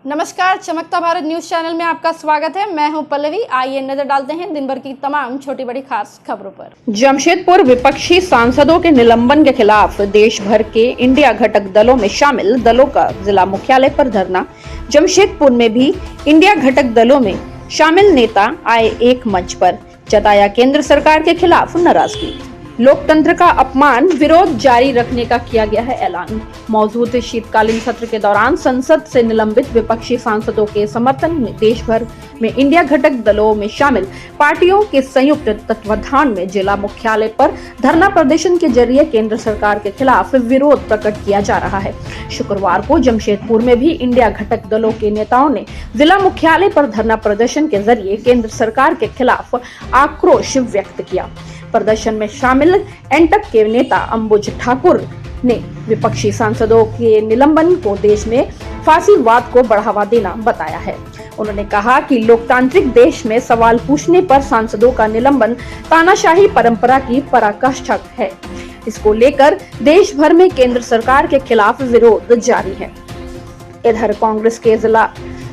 नमस्कार, चमकता Bharat news channel में आपका स्वागत है। मैं हूं पल्लवी। आइए नजर डालते हैं दिन भर की तमाम छोटी बड़ी खास खबरों पर। जमशेदपुर विपक्षी सांसदों के निलंबन के खिलाफ देश भर के इंडिया घटक दलों में शामिल दलों का जिला मुख्यालय पर धरना। जमशेदपुर में भी इंडिया घटक दलों में शामिल नेता आए एक मंच पर, जताया केंद्र सरकार के खिलाफ नाराजगी। लोकतंत्र का अपमान, विरोध जारी रखने का किया गया है ऐलान। मौजूद शीतकालीन सत्र के दौरान संसद से निलंबित विपक्षी सांसदों के समर्थन में देश भर में इंडिया घटक दलों में शामिल पार्टियों के संयुक्त तत्वाधान में जिला मुख्यालय पर धरना प्रदर्शन के जरिए केंद्र सरकार के खिलाफ विरोध प्रकट किया जा रहा है। शुक्रवार को जमशेदपुर में भी इंडिया घटक दलों के नेताओं ने जिला मुख्यालय पर धरना प्रदर्शन के जरिए केंद्र सरकार के खिलाफ आक्रोश व्यक्त किया। प्रदर्शन में शामिल एंटक के नेता अंबुज ठाकुर ने विपक्षी सांसदों के निलंबन को देश में फासीवाद को बढ़ावा देना बताया है। उन्होंने कहा कि लोकतांत्रिक देश में सवाल पूछने पर सांसदों का निलंबन तानाशाही परंपरा की पराकाष्ठा है। इसको लेकर देश भर में केंद्र सरकार के खिलाफ विरोध जारी है। इधर कांग्रेस के जिला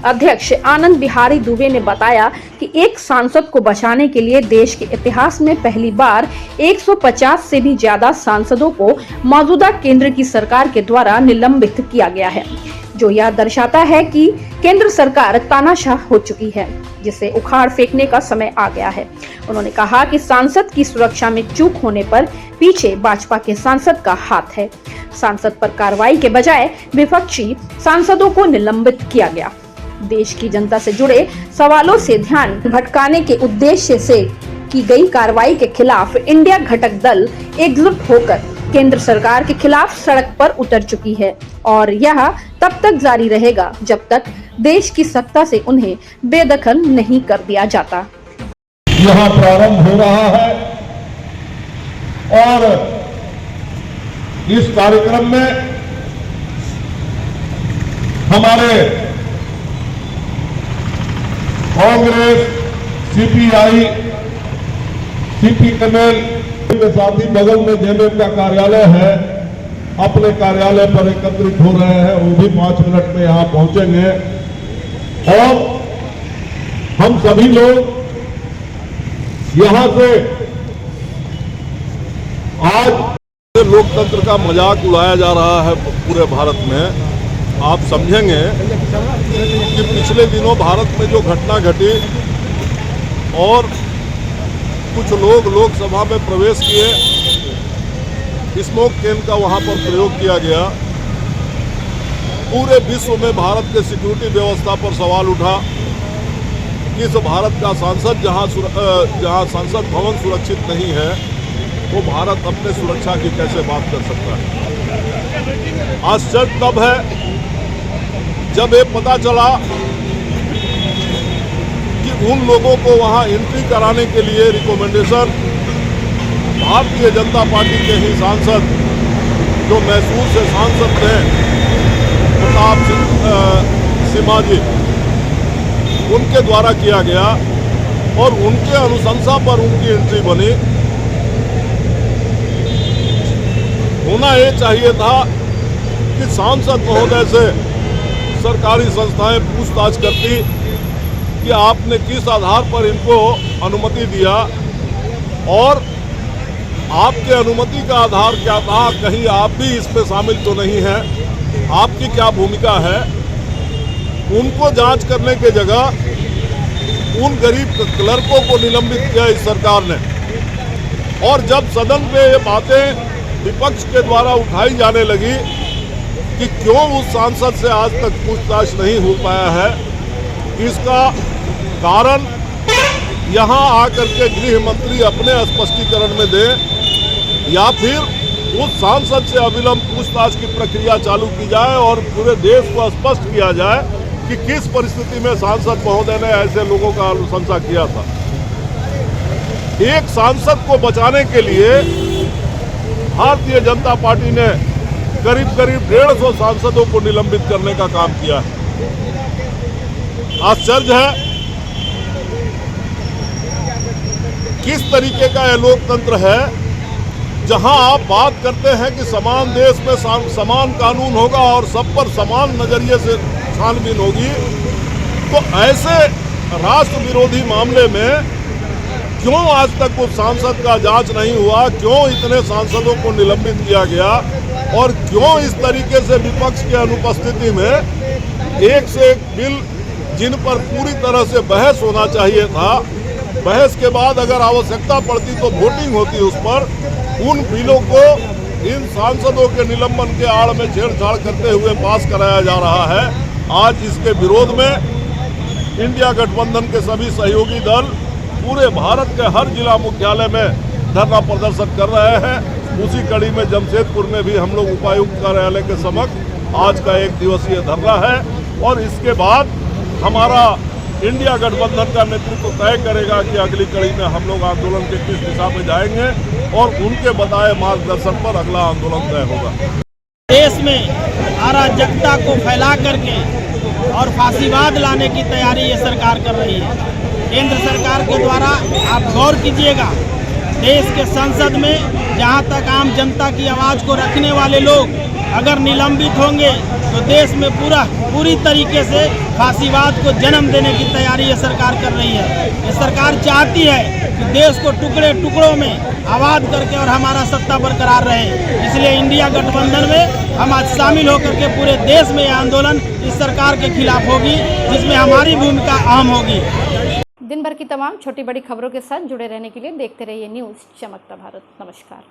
अध्यक्ष आनंद बिहारी दुबे ने बताया कि एक सांसद को बचाने के लिए देश के इतिहास में पहली बार 150 से भी ज्यादा सांसदों को मौजूदा केंद्र की सरकार के द्वारा निलंबित किया गया है, जो यह दर्शाता है कि केंद्र सरकार तानाशाह हो चुकी है, जिसे उखाड़ फेंकने का समय आ गया है। उन्होंने कहा कि सांसद की सुरक्षा में चूक होने पर पीछे भाजपा के सांसद का हाथ है। सांसद पर कार्रवाई के बजाय विपक्षी सांसदों को निलंबित किया गया। देश की जनता से जुड़े सवालों से ध्यान भटकाने के उद्देश्य से की गई कार्रवाई के खिलाफ इंडिया घटक दल एकजुट होकर केंद्र सरकार के खिलाफ सड़क पर उतर चुकी है और यह तब तक जारी रहेगा जब तक देश की सत्ता से उन्हें बेदखल नहीं कर दिया जाता। यहाँ प्रारंभ हो रहा है और इस कार्यक्रम में हमारे कांग्रेस, सीपीआई, सीपीएमएल के साथ ही बगल में जेएमएम का कार्यालय है, अपने कार्यालय पर एकत्रित हो रहे हैं। वो भी 5 मिनट में यहां पहुंचेंगे और हम सभी लोग यहां से आज लोकतंत्र का मजाक उड़ाया जा रहा है पूरे भारत में। आप समझेंगे कि पिछले दिनों भारत में जो घटना घटी और कुछ लोग लोकसभा में प्रवेश किए, स्मोक कैन का वहां पर प्रयोग किया गया। पूरे विश्व में भारत के सिक्योरिटी व्यवस्था पर सवाल उठा कि इस भारत का सांसद जहां संसद भवन सुरक्षित नहीं है, वो भारत अपने सुरक्षा की कैसे बात कर सकता है। आश्चर्य तब है जब ये पता चला कि उन लोगों को वहां एंट्री कराने के लिए रिकमेंडेशन भारतीय जनता पार्टी के ही सांसद, जो मैसूर से सांसद थे प्रताप सिम्हा जी, उनके द्वारा किया गया और उनके अनुशंसा पर उनकी एंट्री बनी। होना ये चाहिए था कि सांसद महोदय से सरकारी संस्थाएं पूछताछ करती कि आपने किस आधार पर इनको अनुमति दिया और आपके अनुमति का आधार क्या था, कहीं आप भी इसमें शामिल तो नहीं है, आपकी क्या भूमिका है। उनको जांच करने के जगह उन गरीब क्लर्कों को निलंबित किया इस सरकार ने। और जब सदन पे ये बातें विपक्ष के द्वारा उठाई जाने लगी कि क्यों उस सांसद से आज तक पूछताछ नहीं हो पाया है, इसका कारण यहां आकर के गृह मंत्री अपने स्पष्टीकरण में दें या फिर उस सांसद से अविलंब पूछताछ की प्रक्रिया चालू की जाए और पूरे देश को स्पष्ट किया जाए कि किस परिस्थिति में सांसद महोदय ने ऐसे लोगों का अनुशंसा किया था। एक सांसद को बचाने के लिए भारतीय जनता पार्टी ने करीब 150 सांसदों को निलंबित करने का काम किया है। आश्चर्य है किस तरीके का यह लोकतंत्र है, जहां आप बात करते हैं कि समान देश में समान कानून होगा और सब पर समान नजरिए से छानबीन होगी। तो ऐसे राष्ट्र विरोधी मामले में क्यों आज तक उस सांसद का जांच नहीं हुआ, क्यों इतने सांसदों को निलंबित किया गया और क्यों इस तरीके से विपक्ष की अनुपस्थिति में एक से एक बिल जिन पर पूरी तरह से बहस होना चाहिए था, बहस के बाद अगर आवश्यकता पड़ती तो वोटिंग होती उस पर, उन बिलों को इन सांसदों के निलंबन के आड़ में छेड़छाड़ करते हुए पास कराया जा रहा है। आज इसके विरोध में इंडिया गठबंधन के सभी सहयोगी दल पूरे भारत के हर जिला मुख्यालय में धरना प्रदर्शन कर रहे हैं। उसी कड़ी में जमशेदपुर में भी हम लोग उपायुक्त कार्यालय के समक्ष आज का 1 दिवसीय धरना है और इसके बाद हमारा इंडिया गठबंधन का नेतृत्व तय करेगा कि अगली कड़ी में हम लोग आंदोलन के किस दिशा में जाएंगे और उनके बताए मार्गदर्शन पर अगला आंदोलन तय होगा। देश में अराजकता को फैला करके और फांसीवाद लाने की तैयारी ये सरकार कर रही है। केंद्र सरकार के द्वारा आप गौर कीजिएगा, देश के संसद में जहां तक आम जनता की आवाज़ को रखने वाले लोग अगर निलंबित होंगे तो देश में पूरी तरीके से फांसीवाद को जन्म देने की तैयारी ये सरकार कर रही है। ये सरकार चाहती है कि देश को टुकड़े टुकड़ों में आबाद करके और हमारा सत्ता बरकरार रहे। इसलिए इंडिया गठबंधन में हम आज शामिल होकर के पूरे देश में यह आंदोलन इस सरकार के खिलाफ होगी, जिसमें हमारी भूमिका अहम होगी। दिन भर की तमाम छोटी बड़ी खबरों के साथ जुड़े रहने के लिए देखते रहिए न्यूज़ चमकता भारत। नमस्कार।